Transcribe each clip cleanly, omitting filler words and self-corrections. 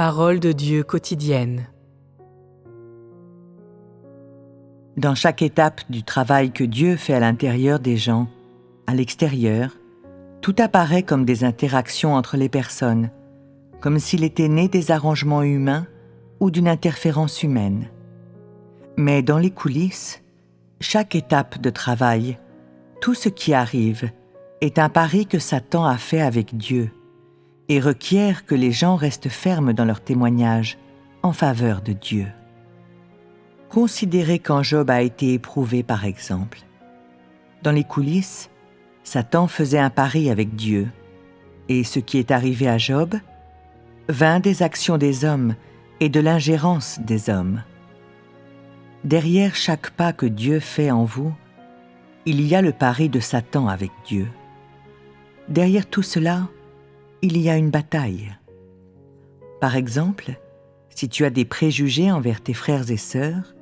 Parole de Dieu quotidienne. Dans chaque étape du travail que Dieu fait à l'intérieur des gens, à l'extérieur, tout apparaît comme des interactions entre les personnes, comme s'il était né des arrangements humains ou d'une interférence humaine. Mais dans les coulisses, chaque étape de travail, tout ce qui arrive, est un pari que Satan a fait avec Dieu et requiert que les gens restent fermes dans leur témoignage en faveur de Dieu. Considérez quand Job a été éprouvé, par exemple. Dans les coulisses, Satan faisait un pari avec Dieu, et ce qui est arrivé à Job vint des actions des hommes et de l'ingérence des hommes. Derrière chaque pas que Dieu fait en vous, il y a le pari de Satan avec Dieu. Derrière tout cela, il y a une bataille. Par exemple, si tu as des préjugés envers tes frères et sœurs,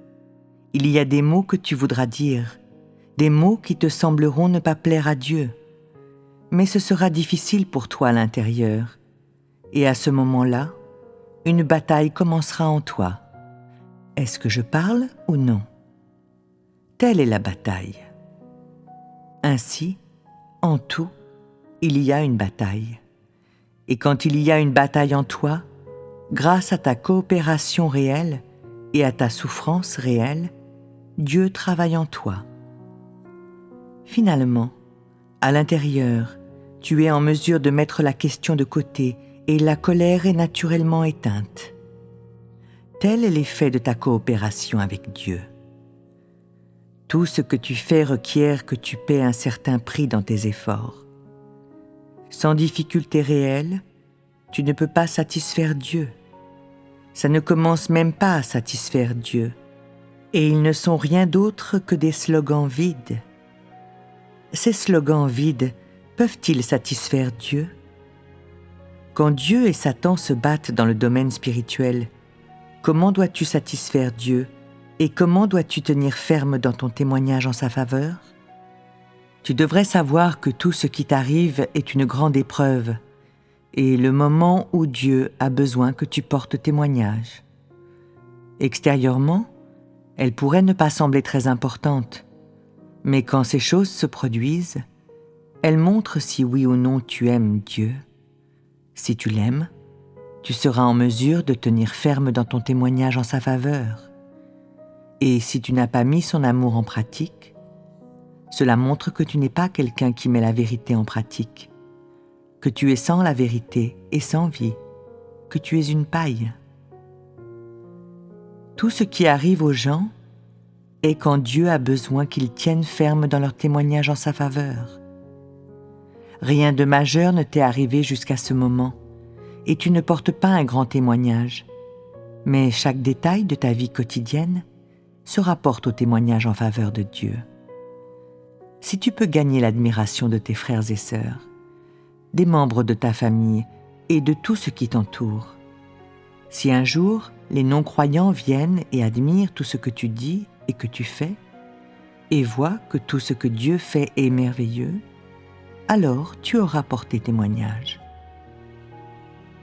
il y a des mots que tu voudras dire, des mots qui te sembleront ne pas plaire à Dieu. Mais ce sera difficile pour toi à l'intérieur. Et à ce moment-là, une bataille commencera en toi. Est-ce que je parle ou non? Telle est la bataille. Ainsi, en tout, il y a une bataille. Et quand il y a une bataille en toi, grâce à ta coopération réelle et à ta souffrance réelle, Dieu travaille en toi. Finalement, à l'intérieur, tu es en mesure de mettre la question de côté et la colère est naturellement éteinte. Tel est l'effet de ta coopération avec Dieu. Tout ce que tu fais requiert que tu paies un certain prix dans tes efforts. Sans difficulté réelle, tu ne peux pas satisfaire Dieu. Ça ne commence même pas à satisfaire Dieu. Et ils ne sont rien d'autre que des slogans vides. Ces slogans vides peuvent-ils satisfaire Dieu? Quand Dieu et Satan se battent dans le domaine spirituel, comment dois-tu satisfaire Dieu et comment dois-tu tenir ferme dans ton témoignage en sa faveur? Tu devrais savoir que tout ce qui t'arrive est une grande épreuve et le moment où Dieu a besoin que tu portes témoignage. Extérieurement, elle pourrait ne pas sembler très importante, mais quand ces choses se produisent, elles montrent si oui ou non tu aimes Dieu. Si tu l'aimes, tu seras en mesure de tenir ferme dans ton témoignage en sa faveur. Et si tu n'as pas mis son amour en pratique, cela montre que tu n'es pas quelqu'un qui met la vérité en pratique, que tu es sans la vérité et sans vie, que tu es une paille. Tout ce qui arrive aux gens est quand Dieu a besoin qu'ils tiennent ferme dans leur témoignage en sa faveur. Rien de majeur ne t'est arrivé jusqu'à ce moment, et tu ne portes pas un grand témoignage, mais chaque détail de ta vie quotidienne se rapporte au témoignage en faveur de Dieu. Si tu peux gagner l'admiration de tes frères et sœurs, des membres de ta famille et de tout ce qui t'entoure, si un jour les non-croyants viennent et admirent tout ce que tu dis et que tu fais, et voient que tout ce que Dieu fait est merveilleux, alors tu auras porté témoignage.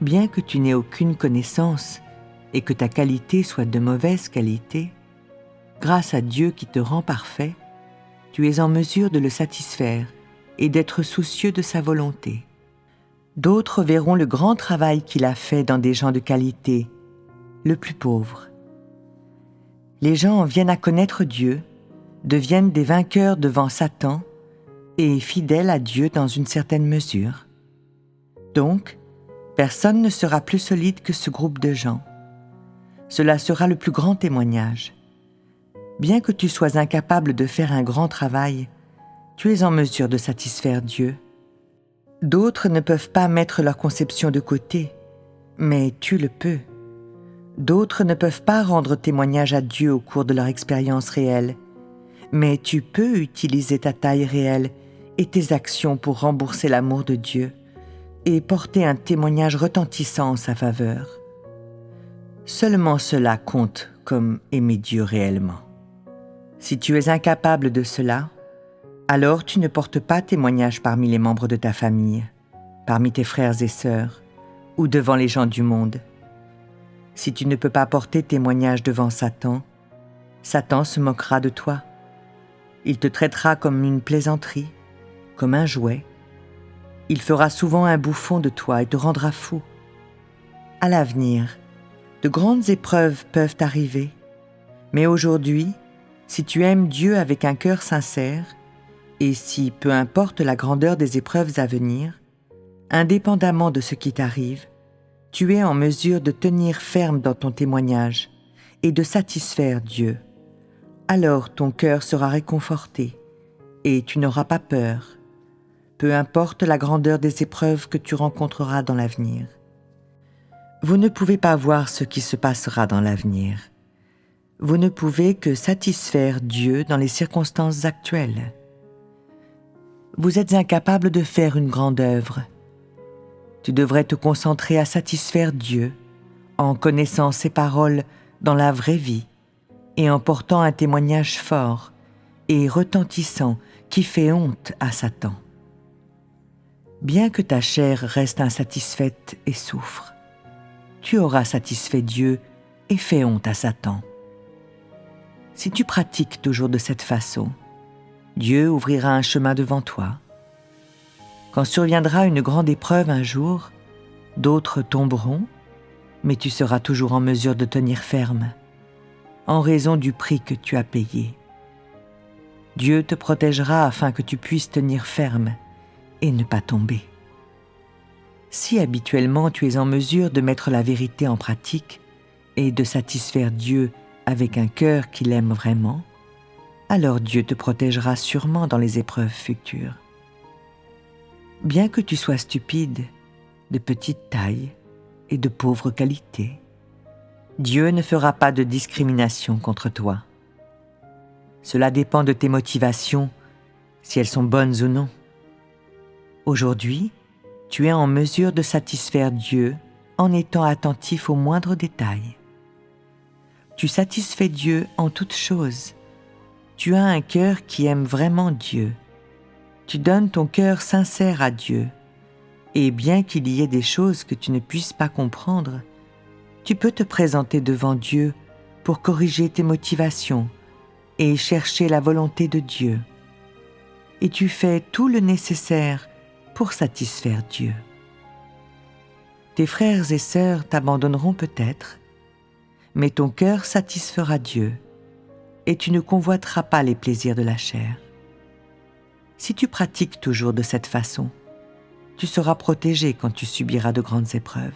Bien que tu n'aies aucune connaissance et que ta qualité soit de mauvaise qualité, grâce à Dieu qui te rend parfait, tu es en mesure de le satisfaire et d'être soucieux de sa volonté. D'autres verront le grand travail qu'il a fait dans des gens de qualité, le plus pauvre. Les gens viennent à connaître Dieu, deviennent des vainqueurs devant Satan et fidèles à Dieu dans une certaine mesure. Donc, personne ne sera plus solide que ce groupe de gens. Cela sera le plus grand témoignage. Bien que tu sois incapable de faire un grand travail, tu es en mesure de satisfaire Dieu. D'autres ne peuvent pas mettre leur conception de côté, mais tu le peux. D'autres ne peuvent pas rendre témoignage à Dieu au cours de leur expérience réelle, mais tu peux utiliser ta taille réelle et tes actions pour rembourser l'amour de Dieu et porter un témoignage retentissant en sa faveur. Seulement cela compte comme aimer Dieu réellement. Si tu es incapable de cela, alors tu ne portes pas témoignage parmi les membres de ta famille, parmi tes frères et sœurs, ou devant les gens du monde. Si tu ne peux pas porter témoignage devant Satan, Satan se moquera de toi. Il te traitera comme une plaisanterie, comme un jouet. Il fera souvent un bouffon de toi et te rendra fou. À l'avenir, de grandes épreuves peuvent arriver, mais aujourd'hui, si tu aimes Dieu avec un cœur sincère, et si, peu importe la grandeur des épreuves à venir, indépendamment de ce qui t'arrive, tu es en mesure de tenir ferme dans ton témoignage et de satisfaire Dieu. Alors ton cœur sera réconforté et tu n'auras pas peur, peu importe la grandeur des épreuves que tu rencontreras dans l'avenir. Vous ne pouvez pas voir ce qui se passera dans l'avenir. Vous ne pouvez que satisfaire Dieu dans les circonstances actuelles. Vous êtes incapable de faire une grande œuvre. Tu devrais te concentrer à satisfaire Dieu en connaissant ses paroles dans la vraie vie et en portant un témoignage fort et retentissant qui fait honte à Satan. Bien que ta chair reste insatisfaite et souffre, tu auras satisfait Dieu et fait honte à Satan. Si tu pratiques toujours de cette façon, Dieu ouvrira un chemin devant toi. Quand surviendra une grande épreuve un jour, d'autres tomberont, mais tu seras toujours en mesure de tenir ferme, en raison du prix que tu as payé. Dieu te protégera afin que tu puisses tenir ferme et ne pas tomber. Si habituellement tu es en mesure de mettre la vérité en pratique et de satisfaire Dieu avec un cœur qu'il aime vraiment, alors Dieu te protégera sûrement dans les épreuves futures. Bien que tu sois stupide, de petite taille et de pauvre qualité, Dieu ne fera pas de discrimination contre toi. Cela dépend de tes motivations, si elles sont bonnes ou non. Aujourd'hui, tu es en mesure de satisfaire Dieu en étant attentif aux moindres détails. Tu satisfais Dieu en toutes choses. Tu as un cœur qui aime vraiment Dieu. Tu donnes ton cœur sincère à Dieu. Et bien qu'il y ait des choses que tu ne puisses pas comprendre, tu peux te présenter devant Dieu pour corriger tes motivations et chercher la volonté de Dieu. Et tu fais tout le nécessaire pour satisfaire Dieu. Tes frères et sœurs t'abandonneront peut-être, mais ton cœur satisfera Dieu et tu ne convoiteras pas les plaisirs de la chair. Si tu pratiques toujours de cette façon, tu seras protégé quand tu subiras de grandes épreuves.